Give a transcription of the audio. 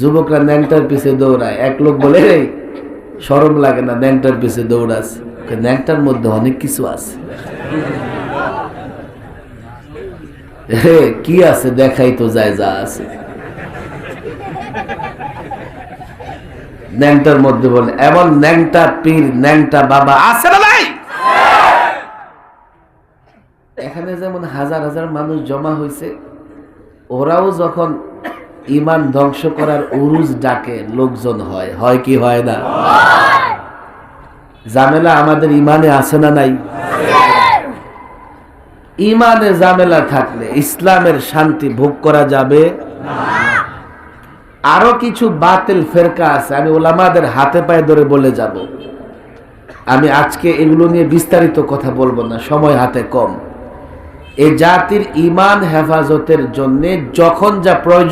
যুবকরা ন্যাংটার পিছে দৌড়ায়। এক লোক বলে, এই শরম লাগে না ন্যাংটার পিছে দৌড়াস? ন্যাংটার মধ্যে অনেক কিছু আছে। কি আছে দেখাই তো যায়, যা আছে ন্যাংটার মধ্যে। বলে এমন ন্যাংটা পীর ন্যাংটা বাবা আছে না ভাই? এখানে যেমন হাজার হাজার মানুষ জমা হয়েছে, ওরাও যখন ইমান ধ্বংস করার উরুজ ডাকে লোকজন হয়, হয় কি হয় না? ঝামেলা আমাদের ইমানে আছে না নাই? ইমানে ঝামেলা থাকলে ইসলামের শান্তি ভোগ করা যাবে না। আরো কিছু বাতিল ফেরকা আছে, আমি ওলামাদের হাতে পায়ে ধরে বলে যাব। আমি আজকে এগুলো নিয়ে বিস্তারিত কথা বলবো না, সময় হাতে কম। এই জাতির ইমান হেফাজতের জন্য যখন যা প্রয়োজন